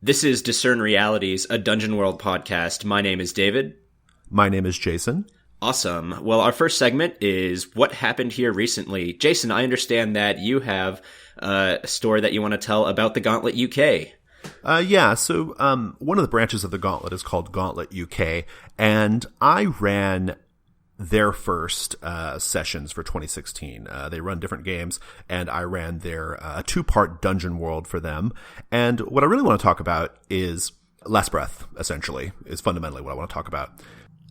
This is Discern Realities, a Dungeon World podcast. My name is David. My name is Jason. Awesome. Well, our first segment is What Happened Here Recently. Jason, I understand that you have a story that you want to tell about the Gauntlet UK. So one of the branches of the Gauntlet is called Gauntlet UK, and I ran their first sessions for 2016. They run different games, and I ran their two-part dungeon world for them. And what I really want to talk about is Last Breath, essentially, is fundamentally what I want to talk about.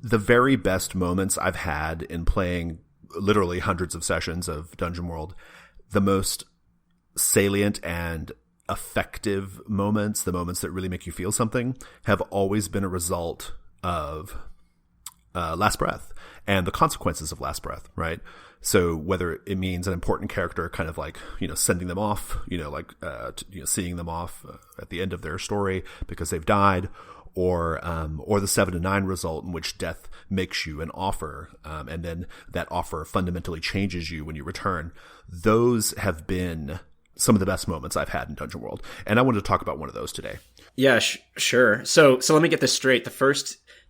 The very best moments I've had in playing literally hundreds of sessions of Dungeon World, the most salient and effective moments, the moments that really make you feel something, have always been a result of Last Breath and the consequences of Last Breath, right? So whether it means an important character kind of like, sending them off, seeing them off at the end of their story because they've died, or the 7 to 9 result in which death makes you an offer, and then that offer fundamentally changes you when you return. Those have been some of the best moments I've had in Dungeon World, and I wanted to talk about one of those today. Yeah, sure. So let me get this straight.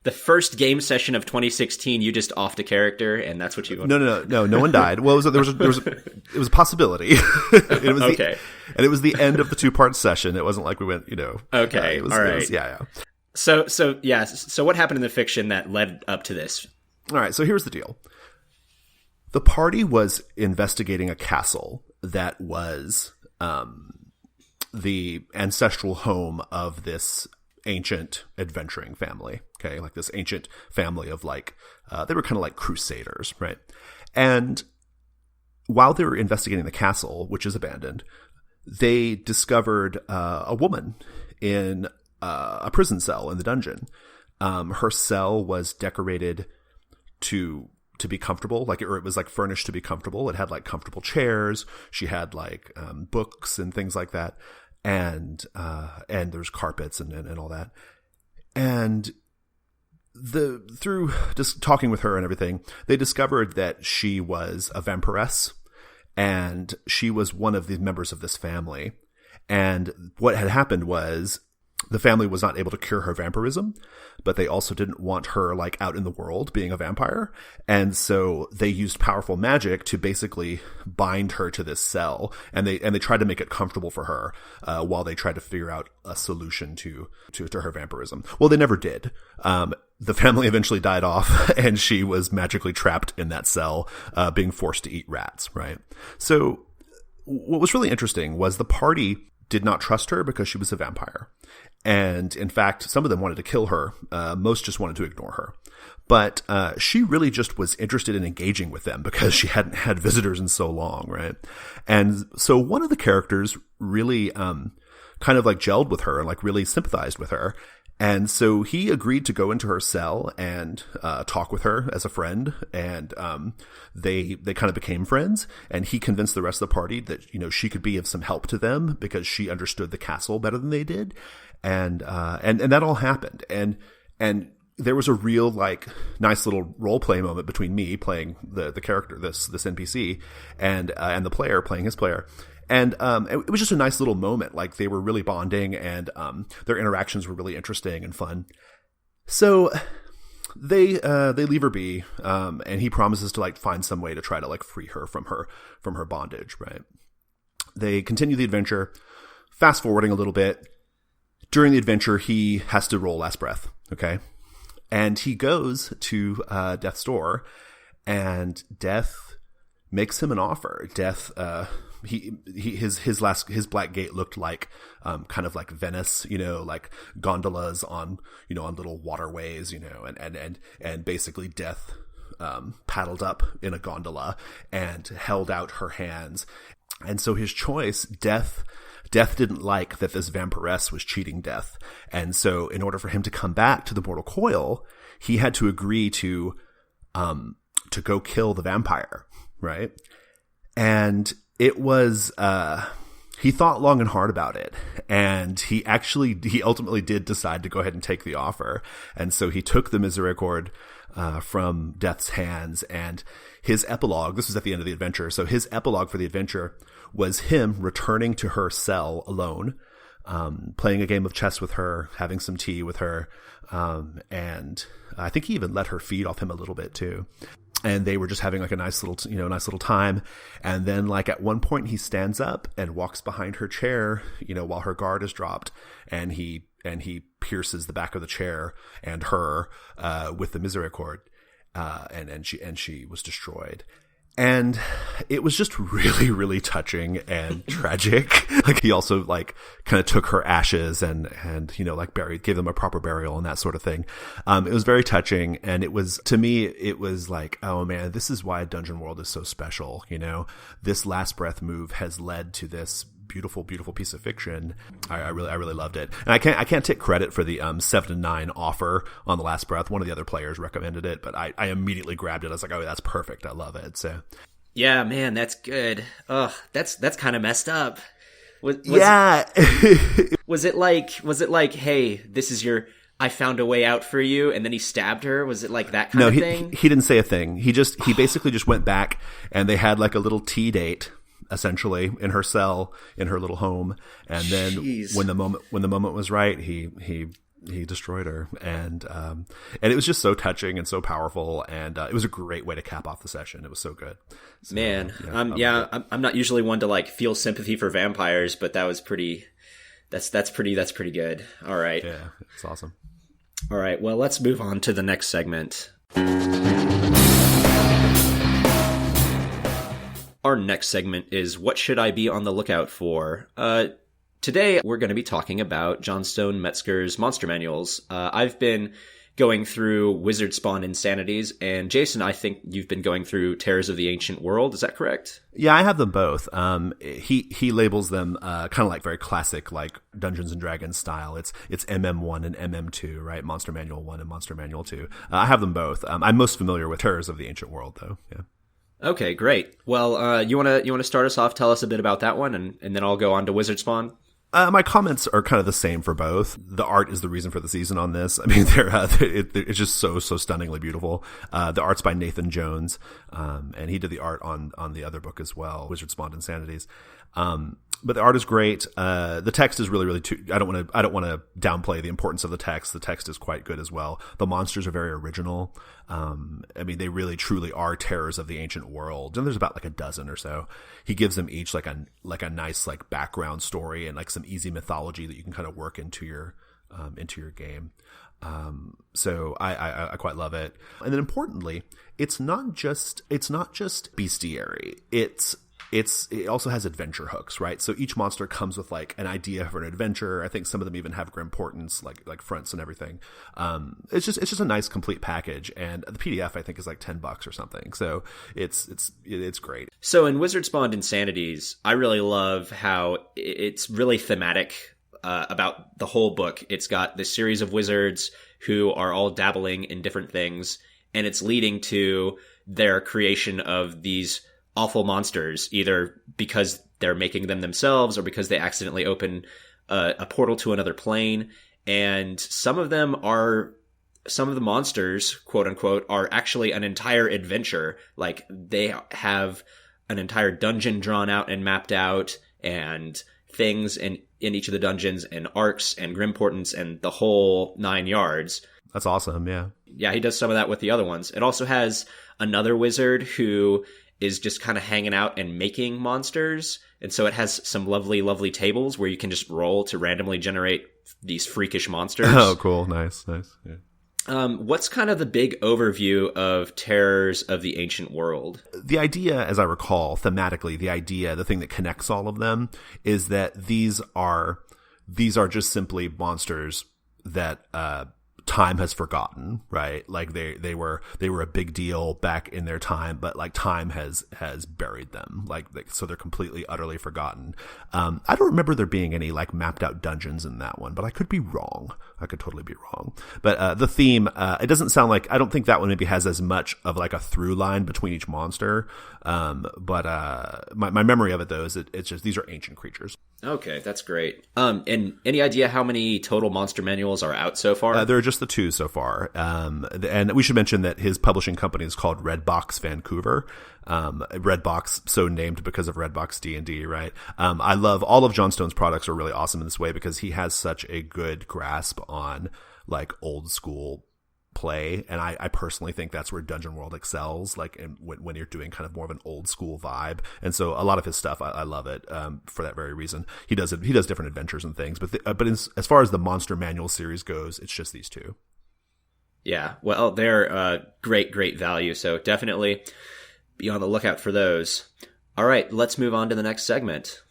The first game session of 2016, you just offed a character, and that's what you want. No one died. Well, it was a possibility. It was okay. And it was the end of the 2-part session. It wasn't like we went, Okay, all right. Yeah. So what happened in the fiction that led up to this? All right, so here's the deal. The party was investigating a castle that was the ancestral home of this ancient adventuring family, okay? Like this ancient family of they were kind of like crusaders, right? And while they were investigating the castle, which is abandoned, they discovered a woman in a prison cell in the dungeon. Her cell was decorated to be comfortable, it was furnished to be comfortable. It had comfortable chairs. She had books and things like that. And there's carpets and all that. And through just talking with her and everything, they discovered that she was a vampiress, and she was one of the members of this family. And what had happened was the family was not able to cure her vampirism, but they also didn't want her out in the world being a vampire. And so they used powerful magic to basically bind her to this cell, and they tried to make it comfortable for her while they tried to figure out a solution to her vampirism. Well, they never did. The family eventually died off, and she was magically trapped in that cell, being forced to eat rats, right? So what was really interesting was the party did not trust her because she was a vampire. And in fact, some of them wanted to kill her. Most just wanted to ignore her. But she really just was interested in engaging with them because she hadn't had visitors in so long, right? And so one of the characters really kind of gelled with her and really sympathized with her. And so he agreed to go into her cell and talk with her as a friend, and they kind of became friends. And he convinced the rest of the party that she could be of some help to them because she understood the castle better than they did, and that all happened. And there was a real nice little role play moment between me playing the character, this NPC, and the player playing his player. And it was just a nice little moment. They were really bonding, and their interactions were really interesting and fun. So they leave her be, and he promises to find some way to try to free her from her bondage. Right? They continue the adventure. Fast forwarding a little bit, during the adventure, he has to roll Last Breath. Okay, and he goes to Death's door, and Death makes him an offer. Death. His black gate looked kind of like Venice, gondolas on little waterways, and basically Death paddled up in a gondola and held out her hands. And so his choice, Death didn't like that this vampiress was cheating Death. And so in order for him to come back to the mortal coil, he had to agree to go kill the vampire, right? And it was, he thought long and hard about it, and he ultimately did decide to go ahead and take the offer. And so he took the Misericord from Death's hands, and his epilogue, this was at the end of the adventure, so his epilogue for the adventure was him returning to her cell alone, playing a game of chess with her, having some tea with her. And I think he even let her feed off him a little bit too. And they were just having like a nice little time. And then like at one point he stands up and walks behind her chair, while her guard is dropped, and he pierces the back of the chair and her, with the misericord. And she was destroyed. And it was just really, really touching and tragic. Like he also like kind of took her ashes and gave them a proper burial and that sort of thing. It was very touching. And to me, it was like, oh man, this is why Dungeon World is so special. This last breath move has led to this beautiful, beautiful piece of fiction. I really loved it. And I can't take credit for the 7-9 offer on the last breath. One of the other players recommended it, but I immediately grabbed it. I was like, oh, that's perfect. I love it. So yeah, man, that's good. Ugh, that's kind of messed up. Was it like, hey, this is I found a way out for you, and then he stabbed her? Was it like that kind of thing? He didn't say a thing. He basically just went back, and they had like a little tea date, essentially, in her cell, in her little home. And then when the moment was right, he destroyed her. And it was just so touching and so powerful. And it was a great way to cap off the session. It was so good. So, man. I'm not usually one to like feel sympathy for vampires, but that was that's pretty good. All right. Yeah. It's awesome. All right. Well, let's move on to the next segment. Our next segment is What Should I Be on the Lookout For? Today, we're going to be talking about Johnstone Metzger's monster manuals. I've been going through Wizard Spawn Insanities, and Jason, I think you've been going through Terrors of the Ancient World. Is that correct? Yeah, I have them both. He labels them kind of like very classic, like Dungeons and Dragons style. It's MM1 and MM2, right? Monster Manual 1 and Monster Manual 2. I have them both. I'm most familiar with Terrors of the Ancient World, though. Yeah. Okay, great. Well, you wanna start us off? Tell us a bit about that one, and then I'll go on to Wizard Spawn. My comments are kind of the same for both. The art is the reason for the season on this. I mean, it's just so stunningly beautiful. The art's by Nathan Jones, and he did the art on the other book as well, Wizard Spawn Insanities. But the art is great. The text is really, really I don't want to downplay the importance of the text. The text is quite good as well. The monsters are very original. I mean, they really truly are terrors of the ancient world. And there's about like a dozen or so. He gives them each like a nice like background story and like some easy mythology that you can kind of work into your game. So I quite love it. And then importantly, it's not just bestiary. It also has adventure hooks, right? So each monster comes with like an idea for an adventure. I think some of them even have grimportants, like fronts and everything. It's just a nice complete package, and the PDF I think is like $10 or something. So it's great. So in Wizard Spawn Insanities, I really love how it's really thematic about the whole book. It's got this series of wizards who are all dabbling in different things, and it's leading to their creation of these awful monsters, either because they're making them themselves or because they accidentally open a portal to another plane. And some of the monsters, quote unquote, are actually an entire adventure. Like they have an entire dungeon drawn out and mapped out, and things in each of the dungeons, and arcs and grimportants and the whole 9 yards. That's awesome. Yeah. Yeah. He does some of that with the other ones. It also has another wizard who is just kind of hanging out and making monsters. And so it has some lovely, lovely tables where you can just roll to randomly generate these freakish monsters. Oh, cool. Nice. Yeah. What's kind of the big overview of Terrors of the Ancient World? The idea, as I recall, thematically, the thing that connects all of them is that these are just simply monsters that, time has forgotten, right? Like they were a big deal back in their time, but like time has buried them. Like so they're completely, utterly forgotten. I don't remember there being any like mapped out dungeons in that one, but I could be wrong. I could totally be wrong. But the theme, it doesn't sound like, I don't think that one maybe has as much of like a through line between each monster. But my memory of it though is it's just, these are ancient creatures. Okay, that's great. And any idea how many total monster manuals are out so far? There are just just the two so far. And we should mention that his publishing company is called Redbox Vancouver. Redbox, so named because of Redbox D&D, right? I love all of Johnstone's products are really awesome in this way because he has such a good grasp on like old school play, and I personally think that's where Dungeon World excels, like when you're doing kind of more of an old school vibe. And so a lot of his stuff, I love it for that very reason. He does different adventures and things, but as far as the Monster Manual series goes, it's just these two. Yeah, well, they're great value, so definitely be on the lookout for those. All right, let's move on to the next segment.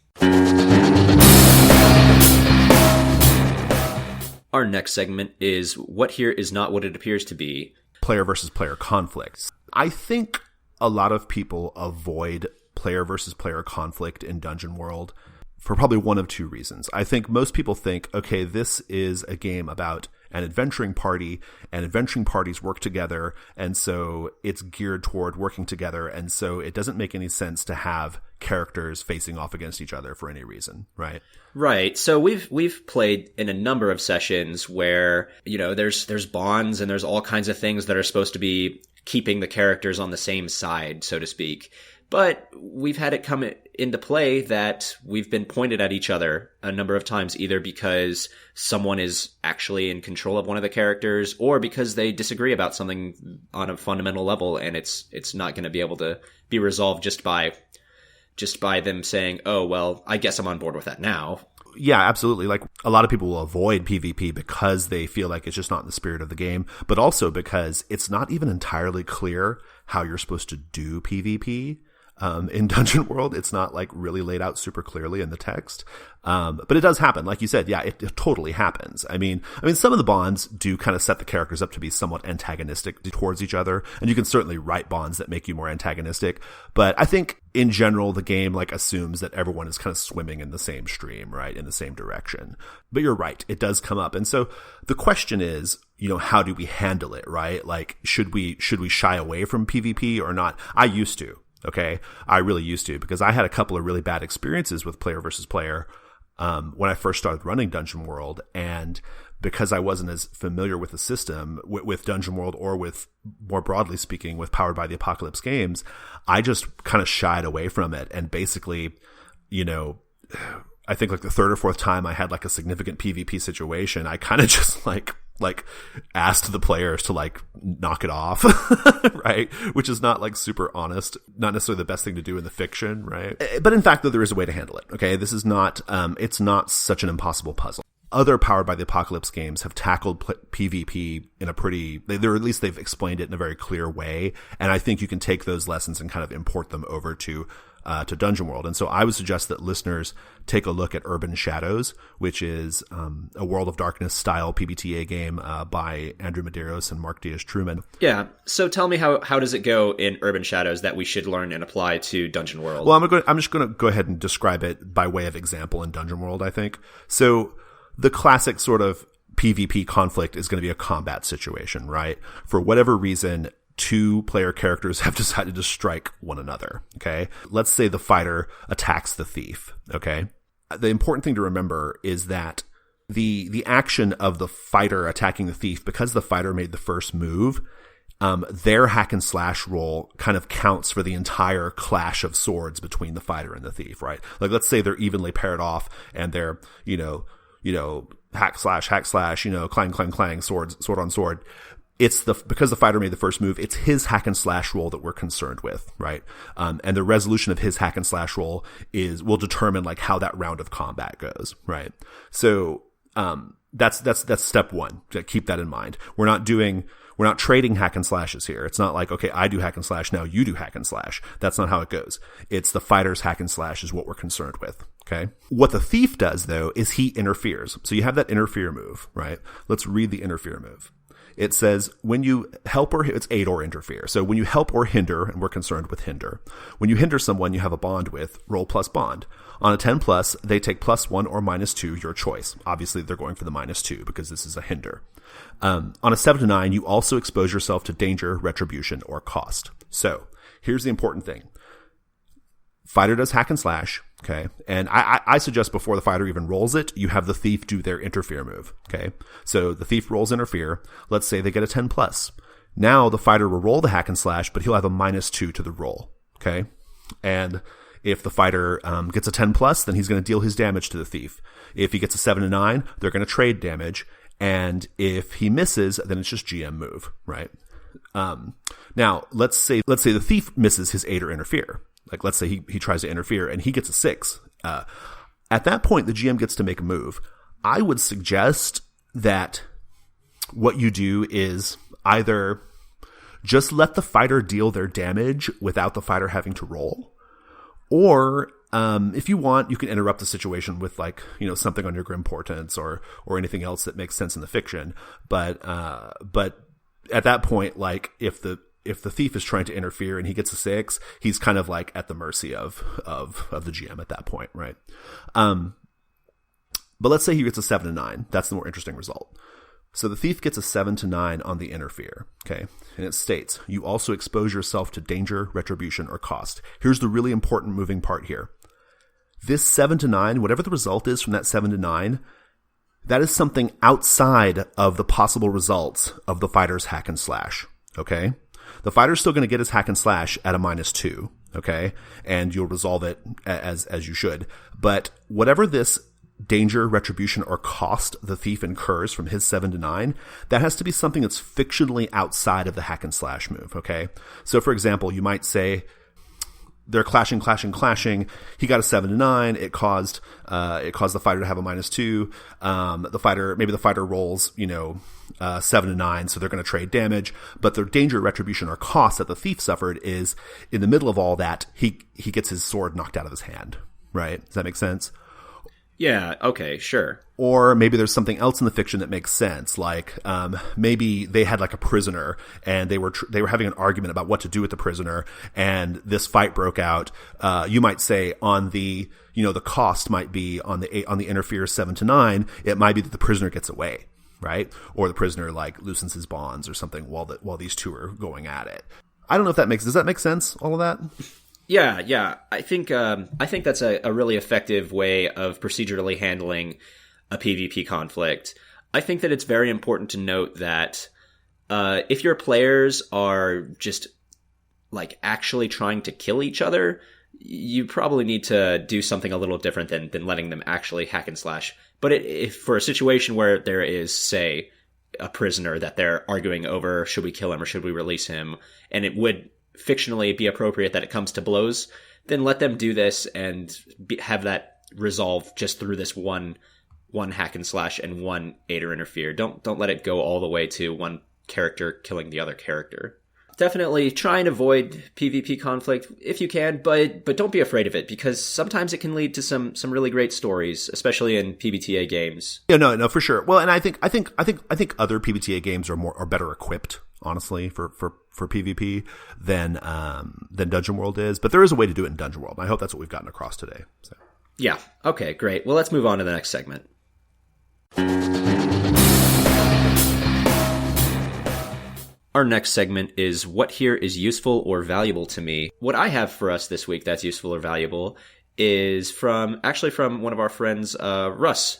Our next segment is What Here Is Not What It Appears to Be. Player versus player conflicts. I think a lot of people avoid player versus player conflict in Dungeon World for probably one of two reasons. I think most people think, okay, this is a game about an adventuring party, and adventuring parties work together, and so it's geared toward working together, and so it doesn't make any sense to have characters facing off against each other for any reason, right? Right. So we've played in a number of sessions where, you know, there's bonds and there's all kinds of things that are supposed to be keeping the characters on the same side, so to speak. But we've had it come into play that we've been pointed at each other a number of times, either because someone is actually in control of one of the characters or because they disagree about something on a fundamental level, and it's not going to be able to be resolved just by them saying, oh, well, I guess I'm on board with that now. Yeah, absolutely. Like, a lot of people will avoid PvP because they feel like it's just not in the spirit of the game, but also because it's not even entirely clear how you're supposed to do PvP. In Dungeon World, it's not like really laid out super clearly in the text. But it does happen. Like you said, yeah, it totally happens. I mean, some of the bonds do kind of set the characters up to be somewhat antagonistic towards each other. And you can certainly write bonds that make you more antagonistic. But I think in general, the game like assumes that everyone is kind of swimming in the same stream, right? In the same direction. But you're right. It does come up. And so the question is, you know, how do we handle it, right? Like, should we shy away from PvP or not? I used to. Okay. I really used to, because I had a couple of really bad experiences with player versus player, when I first started running Dungeon World. And because I wasn't as familiar with the system with Dungeon World, or with, more broadly speaking, with Powered by the Apocalypse games, I just kind of shied away from it. And basically, you know, I think like the third or fourth time I had like a significant PvP situation, I kind of just like asked the players to like knock it off, right? Which is not like super honest, not necessarily the best thing to do in the fiction, right? But in fact, though, there is a way to handle it. Okay. This is not, it's not such an impossible puzzle. Other Powered by the Apocalypse games have tackled PvP in a pretty, or at least they've explained it in a very clear way. And I think you can take those lessons and kind of import them over to Dungeon World. And so I would suggest that listeners take a look at Urban Shadows, which is a World of Darkness style PBTA game by Andrew Medeiros and Mark Diaz-Truman. Yeah. So tell me, how does it go in Urban Shadows that we should learn and apply to Dungeon World? Well, I'm just going to go ahead and describe it by way of example in Dungeon World, I think. So the classic sort of PvP conflict is going to be a combat situation, right? For whatever reason, two player characters have decided to strike one another. Okay. Let's say the fighter attacks the thief. Okay. The important thing to remember is that the action of the fighter attacking the thief, because the fighter made the first move, their hack and slash roll kind of counts for the entire clash of swords between the fighter and the thief, right? Like, let's say they're evenly paired off and they're, you know, hack slash, clang, clang, clang, sword on sword. It's because the fighter made the first move, it's his hack and slash roll that we're concerned with, right? And the resolution of his hack and slash roll will determine like how that round of combat goes, right? So, that's step one. Keep that in mind. We're not trading hack and slashes here. It's not like, okay, I do hack and slash, now you do hack and slash. That's not how it goes. It's the fighter's hack and slash is what we're concerned with. Okay. What the thief does though is he interferes. So you have that interfere move, right? Let's read the interfere move. It says, when you help it's aid or interfere. So when you help or hinder, and we're concerned with hinder. When you hinder someone you have a bond with, roll plus bond. On a 10 plus, they take +1 or -2, your choice. Obviously they're going for the -2 because this is a hinder. On a 7 to 9, you also expose yourself to danger, retribution, or cost. So here's the important thing. Fighter does hack and slash. Okay. And I suggest before the fighter even rolls it, you have the thief do their interfere move. Okay. So the thief rolls interfere. Let's say they get a 10 plus. Now the fighter will roll the hack and slash, but he'll have a -2 to the roll. Okay. And if the fighter gets a 10 plus, then he's going to deal his damage to the thief. If he gets a 7 to 9, they're going to trade damage. And if he misses, then it's just GM move, right? Now let's say the thief misses his 8 or interfere. Like, let's say he tries to interfere and he gets a 6. At that point, the GM gets to make a move. I would suggest that what you do is either just let the fighter deal their damage without the fighter having to roll, or if you want, you can interrupt the situation with, like, you know, something on your Grim Portents or anything else that makes sense in the fiction. But at that point, like, if the thief is trying to interfere and he gets a 6, he's kind of like at the mercy of the GM at that point, right? But let's say he gets a 7 to 9. That's the more interesting result. So the thief gets a 7 to 9 on the interfere, okay? And it states, you also expose yourself to danger, retribution, or cost. Here's the really important moving part here. This 7 to 9, whatever the result is from that 7 to 9, that is something outside of the possible results of the fighter's hack and slash, okay? The fighter's still going to get his hack and slash at a -2, okay? And you'll resolve it as you should. But whatever this danger, retribution, or cost the thief incurs from his 7 to 9, that has to be something that's fictionally outside of the hack and slash move, okay? So, for example, you might say they're clashing. He got a 7 to 9. It caused the fighter to have a -2. Maybe the fighter rolls, 7 to 9, so they're going to trade damage. But the danger, retribution, or cost that the thief suffered is in the middle of all that, he gets his sword knocked out of his hand, right? Does that make sense? Yeah, okay, sure. Or maybe there's something else in the fiction that makes sense. Like, maybe they had like a prisoner and they were having an argument about what to do with the prisoner, and this fight broke out. You might say on the cost might be on the interfere 7 to 9. It might be that the prisoner gets away, right? Or the prisoner like loosens his bonds or something while these two are going at it. I don't know if does that make sense? All of that? Yeah. I think that's a really effective way of procedurally handling a PvP conflict. I think that it's very important to note that if your players are just like actually trying to kill each other, you probably need to do something a little different than letting them actually hack and slash. But if for a situation where there is, say, a prisoner that they're arguing over, should we kill him or should we release him, and it would fictionally be appropriate that it comes to blows, then let them do this and have that resolve just through this one hack and slash and one aid or interfere. Don't let it go all the way to one character killing the other character. Definitely try and avoid PvP conflict if you can, but don't be afraid of it, because sometimes it can lead to some really great stories, especially in PBTA games. Yeah, no, for sure. Well, and I think other PBTA games are better equipped, honestly, for PvP than Dungeon World is. But there is a way to do it in Dungeon World, and I hope that's what we've gotten across today. So. Yeah. Okay, great. Well, let's move on to the next segment. Our next segment is What Here is Useful or Valuable to Me. What I have for us this week that's useful or valuable is from one of our friends, Russ.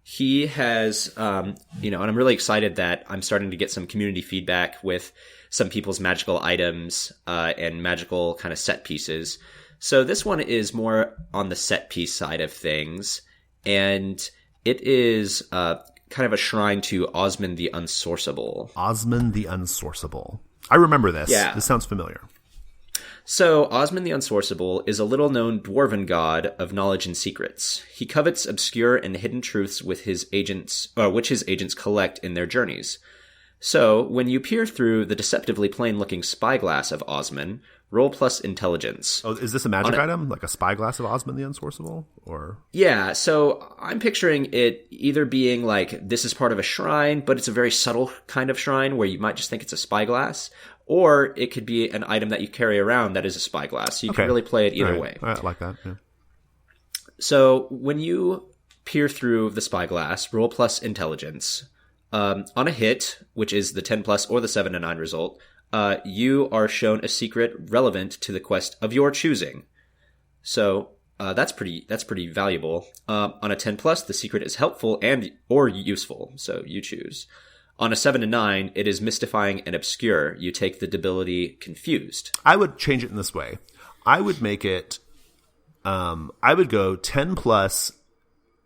He has, and I'm really excited that I'm starting to get some community feedback with some people's magical items and magical kind of set pieces. So this one is more on the set piece side of things, and it is kind of a shrine to Osmun the Unsourceable. Osmun the Unsourceable. I remember this. Yeah. This sounds familiar. So, Osmun the Unsourceable is a little-known dwarven god of knowledge and secrets. He covets obscure and hidden truths which his agents collect in their journeys. So, when you peer through the deceptively plain-looking spyglass of Osmun, roll plus intelligence. Oh, is this a magic item? Like a spyglass of Osmun the Unsourceable? Or yeah, so I'm picturing it either being like this is part of a shrine, but it's a very subtle kind of shrine where you might just think it's a spyglass, or it could be an item that you carry around that is a spyglass. So you can really play it either way. I like that, yeah. So when you peer through the spyglass, roll plus intelligence. On a hit, which is the 10 plus or the 7 to 9 result, you are shown a secret relevant to the quest of your choosing. So that's pretty valuable. On a 10 plus, the secret is helpful and or useful. So you choose. On a 7 to 9, it is mystifying and obscure. You take the debility confused. I would change it in this way. I would make it. I would go 10 plus.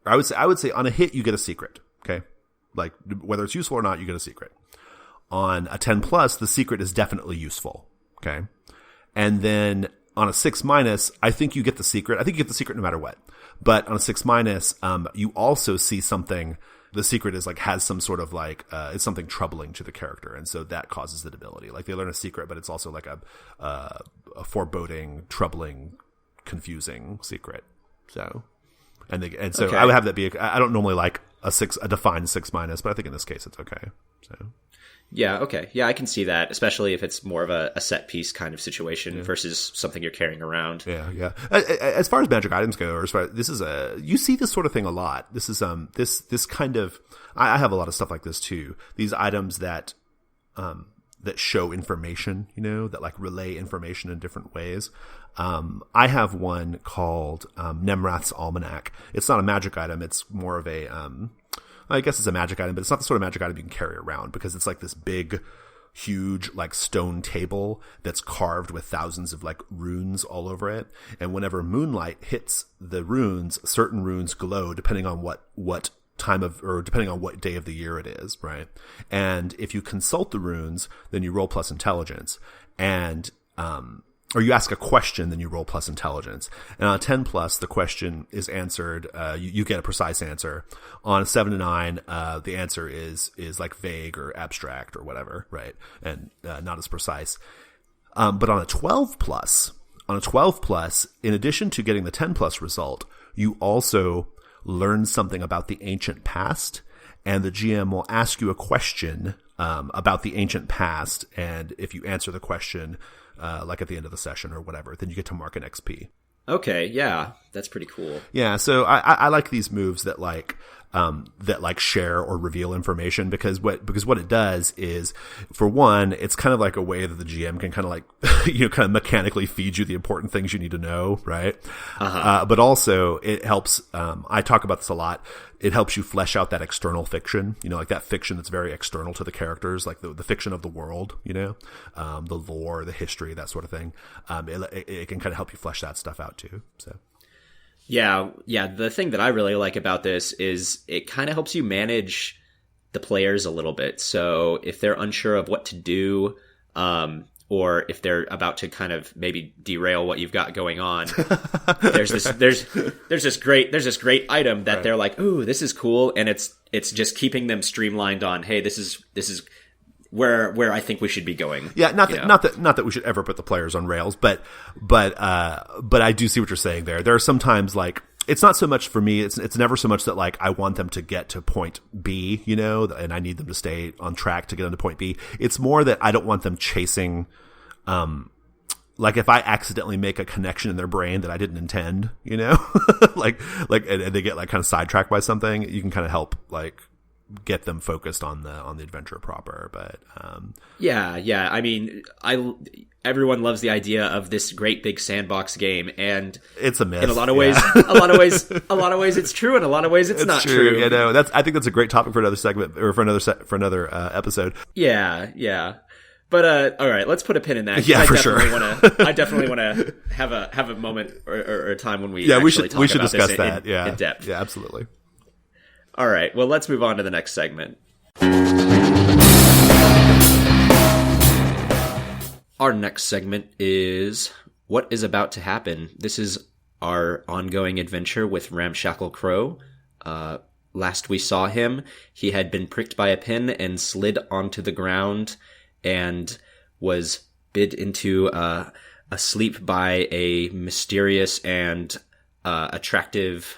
I would say on a hit you get a secret. Okay, like whether it's useful or not, you get a secret. On a 10 plus, the secret is definitely useful. Okay, and then on a 6 minus, I think you get the secret. I think you get the secret no matter what. But on a 6 minus, you also see something. The secret is like has some sort of like it's something troubling to the character, and so that causes the debility. Like they learn a secret, but it's also like a foreboding, troubling, confusing secret. So, so okay. I would have that be. I don't normally like a defined 6 minus, but I think in this case it's okay. So. Yeah, okay. Yeah, I can see that, especially if it's more of a set piece kind of situation versus something you're carrying around. Yeah. As far as magic items go, or as far this is you see this sort of thing a lot. This is this kind of I have a lot of stuff like this too. These items that show information, that like relay information in different ways. I have one called Nemrath's Almanac. It's not a magic item. It's more of a I guess it's a magic item, but it's not the sort of magic item you can carry around because it's like this big, huge, like stone table that's carved with thousands of like runes all over it. And whenever moonlight hits the runes, certain runes glow depending on what time of, or depending on what day of the year it is, right? And if you consult the runes, then you roll plus intelligence. And, or you ask a question, then you roll plus intelligence. And on a 10 plus, the question is answered. You get a precise answer. On a 7 to 9, the answer is like vague or abstract or whatever, right? And not as precise. But on a 12 plus, in addition to getting the 10 plus result, you also learn something about the ancient past, and the GM will ask you a question about the ancient past. And if you answer the question, like at the end of the session or whatever, then you get to mark an XP. Okay, yeah, that's pretty cool. Yeah, so I like these moves that like share or reveal information because what it does is, for one, it's kind of like a way that the GM can kind of like kind of mechanically feed you the important things you need to know, right? But also it helps. I talk about this a lot. It helps you flesh out that external fiction, like that fiction that's very external to the characters, like the fiction of the world, the lore, the history, that sort of thing. It can kind of help you flesh that stuff out too. So. Yeah. The thing that I really like about this is it kind of helps you manage the players a little bit. So if they're unsure of what to do, or if they're about to kind of maybe derail what you've got going on, there's this great item that they're like, ooh, this is cool, and it's just keeping them streamlined on, hey, this is where I think we should be going. Yeah, not that we should ever put the players on rails, but I do see what you're saying there. There are sometimes like it's not so much for me. It's never so much that like I want them to get to point B, and I need them to stay on track to get into point B. It's more that I don't want them chasing, like if I accidentally make a connection in their brain that I didn't intend, like and they get like kind of sidetracked by something, you can kind of help like get them focused on the adventure proper. But yeah, I mean, everyone loves the idea of this great big sandbox game, and it's a myth in a lot of ways. a lot of ways it's true, and a lot of ways it's not true. I think that's a great topic for another segment, or for another episode. Yeah. But all right, let's put a pin in that. Yeah, I definitely want to have a moment or a time when we should discuss that in depth. Yeah, absolutely. All right, well, let's move on to the next segment. Our next segment is What is About to Happen. This is our ongoing adventure with Ramshackle Crow. Last we saw him, he had been pricked by a pin and slid onto the ground and was bid into a sleep by a mysterious and attractive,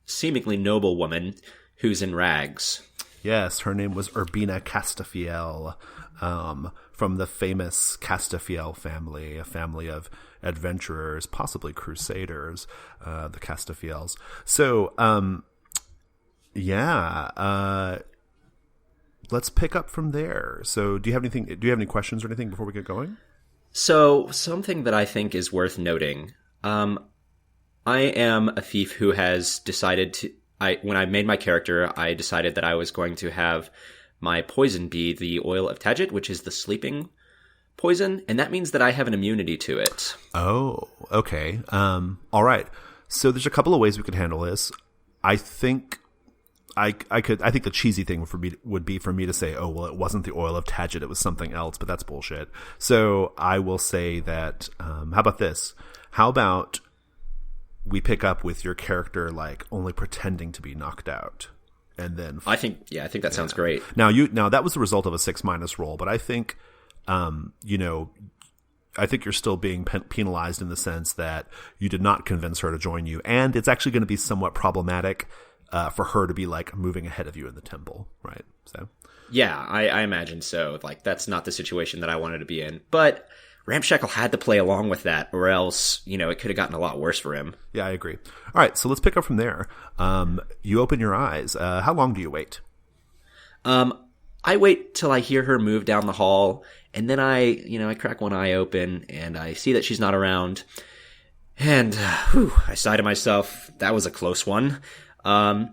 seemingly noble woman who's in rags. Yes, her name was Urbina Castafiel, from the famous Castafiel family, a family of adventurers, possibly crusaders, the Castafiels. So, let's pick up from there. So, do you have any questions or anything before we get going? So, something that I think is worth noting. I am a thief who has decided to. When I made my character, I decided that I was going to have my poison be the oil of Tagit, which is the sleeping poison, and that means that I have an immunity to it. Oh, okay. All right. So there's a couple of ways we could handle this. I think I think the cheesy thing would be for me to say, oh, well, it wasn't the oil of Tagit, it was something else, but that's bullshit. So I will say that, how about this? How about we pick up with your character like only pretending to be knocked out, and then I think that sounds great. Now that was the result of a 6- roll, but I think I think you're still being penalized in the sense that you did not convince her to join you, and it's actually going to be somewhat problematic for her to be like moving ahead of you in the temple, right? So yeah, I imagine so. Like that's not the situation that I wanted to be in, but Ramshackle had to play along with that, or else, it could have gotten a lot worse for him. Yeah, I agree. All right, so let's pick up from there. You open your eyes. How long do you wait? I wait till I hear her move down the hall, and then I crack one eye open, and I see that she's not around. And, I sigh to myself, that was a close one. I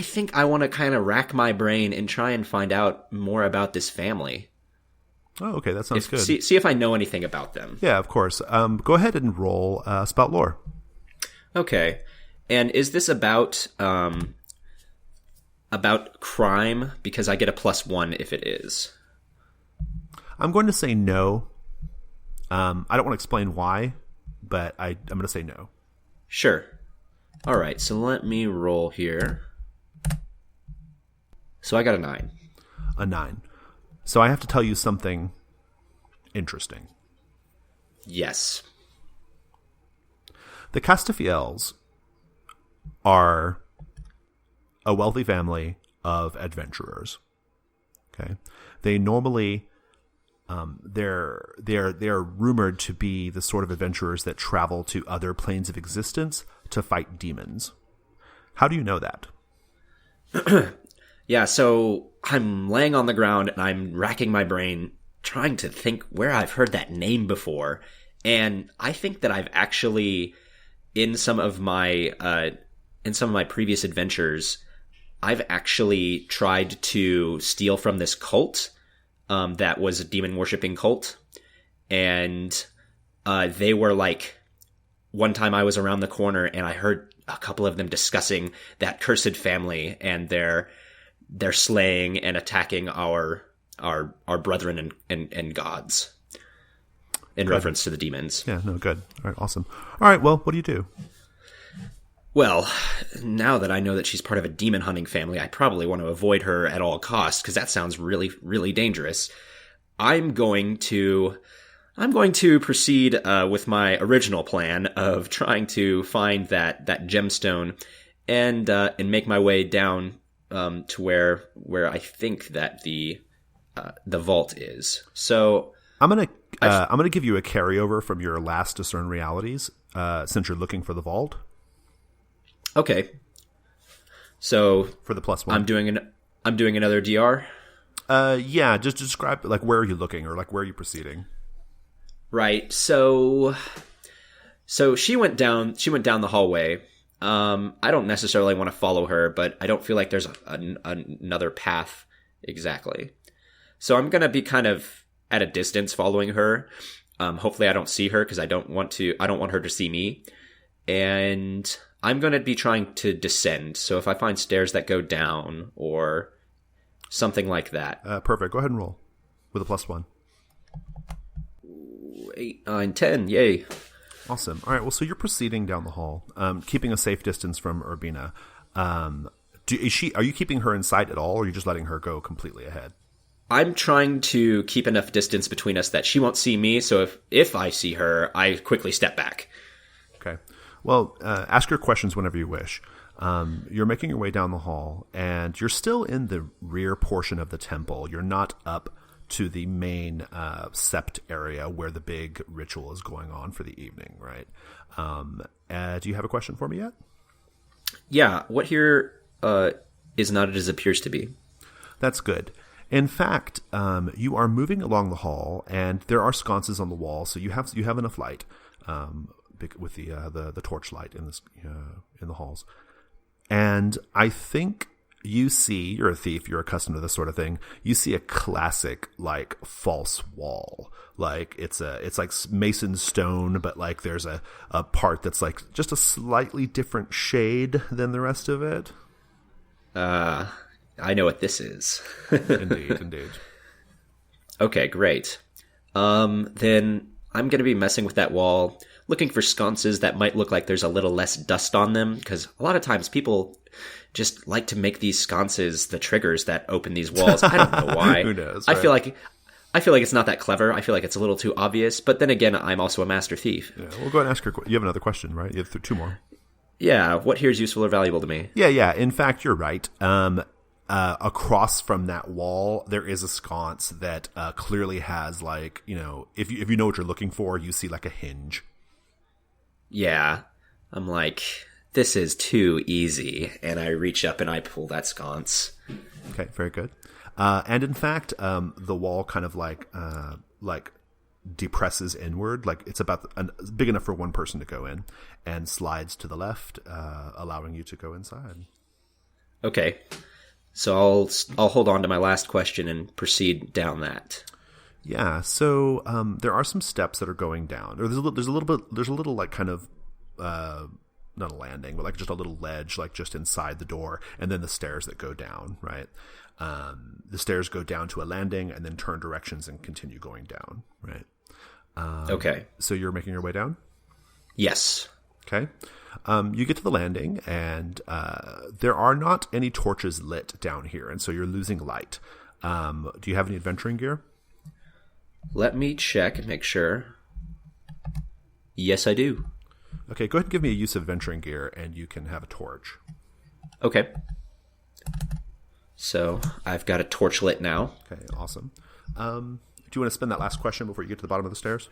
think I want to kind of rack my brain and try and find out more about this family. Oh, okay, that sounds good. See if I know anything about them. Yeah, of course. Go ahead and roll Spout Lore. Okay. And is this about crime? Because I get a +1 if it is. I'm going to say no. I don't want to explain why, but I'm going to say no. Sure. All right, so let me roll here. So I got a 9. A 9. So I have to tell you something interesting. Yes. The Castafiels are a wealthy family of adventurers. Okay, they normally they're rumored to be the sort of adventurers that travel to other planes of existence to fight demons. How do you know that? Yeah, so I'm laying on the ground and I'm racking my brain trying to think where I've heard that name before. And I think that I've actually, in some of my previous adventures, I've actually tried to steal from this cult that was a demon worshipping cult. And they were like, one time I was around the corner and I heard a couple of them discussing that cursed family and their slaying and attacking our brethren and gods in reference to the demons. Yeah, no, good. All right, awesome. All right, well, what do you do? Well, now that I know that she's part of a demon hunting family, I probably want to avoid her at all costs because that sounds really, really dangerous. I'm going to proceed with my original plan of trying to find that gemstone and make my way down to where I think that the vault is. So I'm gonna give you a carryover from your last Discern Realities, since you're looking for the vault. Okay. So for the +1, I'm doing another DR. Yeah, just describe like where are you looking or like where are you proceeding? Right. So she went down the hallway. I don't necessarily want to follow her, but I don't feel like there's another path exactly. So I'm going to be kind of at a distance following her. Hopefully I don't see her because I don't want her to see me. And I'm going to be trying to descend. So if I find stairs that go down or something like that. Perfect. Go ahead and roll with a +1. 8, 9, 10. Yay. Awesome. All right. Well, so you're proceeding down the hall, keeping a safe distance from Urbina. Are you keeping her in sight at all, or are you just letting her go completely ahead? I'm trying to keep enough distance between us that she won't see me. So if I see her, I quickly step back. Okay. Well, ask your questions whenever you wish. You're making your way down the hall, and you're still in the rear portion of the temple. You're not up to the main sept area where the big ritual is going on for the evening, right? Do you have a question for me yet? Yeah, what here is not as it appears to be. That's good. In fact, you are moving along the hall, and there are sconces on the wall, so you have enough light. with the torchlight in the halls. And I think you're a thief, you're accustomed to this sort of thing. You see a classic like false wall. Like it's like mason stone, but like there's a part that's like just a slightly different shade than the rest of it. I know what this is. Indeed. Okay, great. Then I'm going to be messing with that wall, looking for sconces that might look like there's a little less dust on them, because a lot of times people just like to make these sconces the triggers that open these walls. I don't know why. Who knows? Right? I feel like it's not that clever. I feel like it's a little too obvious. But then again, I'm also a master thief. Yeah, we'll go ahead and ask her. You have another question, right? You have two more. Yeah. What here is useful or valuable to me? Yeah. In fact, you're right. Across from that wall, there is a sconce that clearly has like, if you know what you're looking for, you see like a hinge. Yeah. I'm like, this is too easy. And I reach up and I pull that sconce. Okay, very good. And in fact, the wall kind of like depresses inward, like it's about big enough for one person to go in, and slides to the left, allowing you to go inside. Okay. So I'll hold on to my last question and proceed down that. Yeah. So there are some steps that are going down. Or there's a little like kind of not a landing, but like just a little ledge, like just inside the door, and then the stairs that go down. Right. The stairs go down to a landing and then turn directions and continue going down. Right. Okay. So you're making your way down? Yes. Okay. You get to the landing, and there are not any torches lit down here, and so you're losing light. Do you have any adventuring gear? Let me check and make sure. Yes, I do. Okay, go ahead and give me a use of adventuring gear, and you can have a torch. Okay. So I've got a torch lit now. Okay, awesome. Do you want to spend that last question before you get to the bottom of the stairs?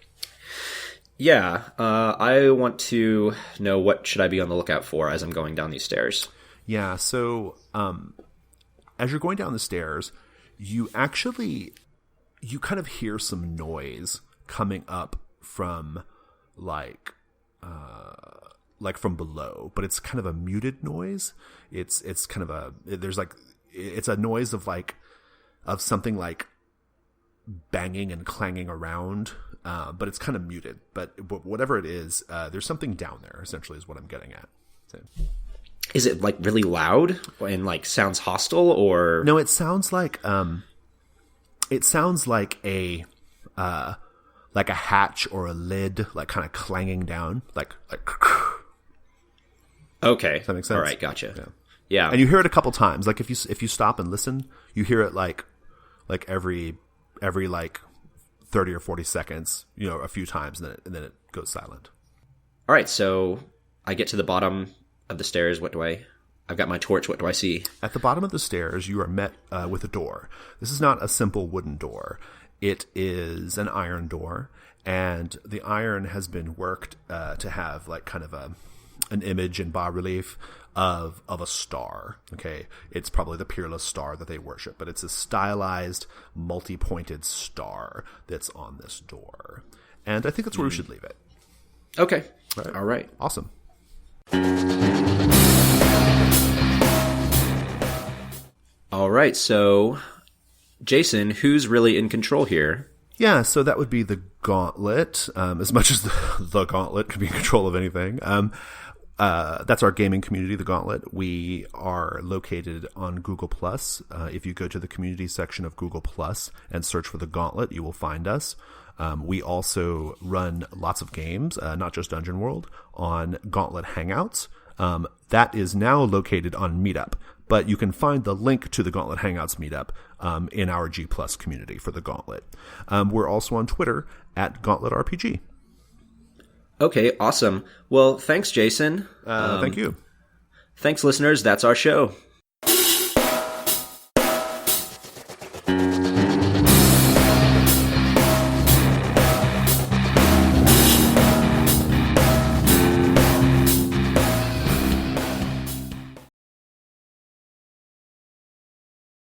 Yeah, I want to know what should I be on the lookout for as I'm going down these stairs. Yeah, so as you're going down the stairs, you kind of hear some noise coming up from like from below, but it's kind of a muted noise. It's kind of it's a noise of something like banging and clanging around. But it's kind of muted. But whatever it is, there's something down there, essentially, is what I'm getting at. So. Is it, like, really loud and, like, sounds hostile, or...? No, it sounds like a hatch or a lid, like, kind of clanging down. Like... Okay. Does that make sense? All right, gotcha. Yeah. And you hear it a couple times. Like, if you stop and listen, you hear it, like every 30 or 40 seconds, a few times, and then it goes silent. All right, so I get to the bottom of the stairs. I've got my torch. What do I see? At the bottom of the stairs, you are met with a door. This is not a simple wooden door. It is an iron door, and the iron has been worked to have like kind of an image in bas-relief of a star. Okay, it's probably the peerless star that they worship, but it's a stylized, multi-pointed star that's on this door, and I think that's where we should leave it. Okay. All right. Awesome. All right. So, Jason, who's really in control here? Yeah, so that would be the Gauntlet. As much as the Gauntlet could be in control of anything. That's our gaming community, the Gauntlet. We are located on Google+. If you go to the community section of Google+ and search for the Gauntlet, you will find us. We also run lots of games, not just Dungeon World, on Gauntlet Hangouts. That is now located on Meetup, but you can find the link to the Gauntlet Hangouts Meetup in our G+ community for the Gauntlet. We're also on Twitter at Gauntlet RPG. Okay, awesome. Well, thanks, Jason. Thank you. Thanks, listeners. That's our show.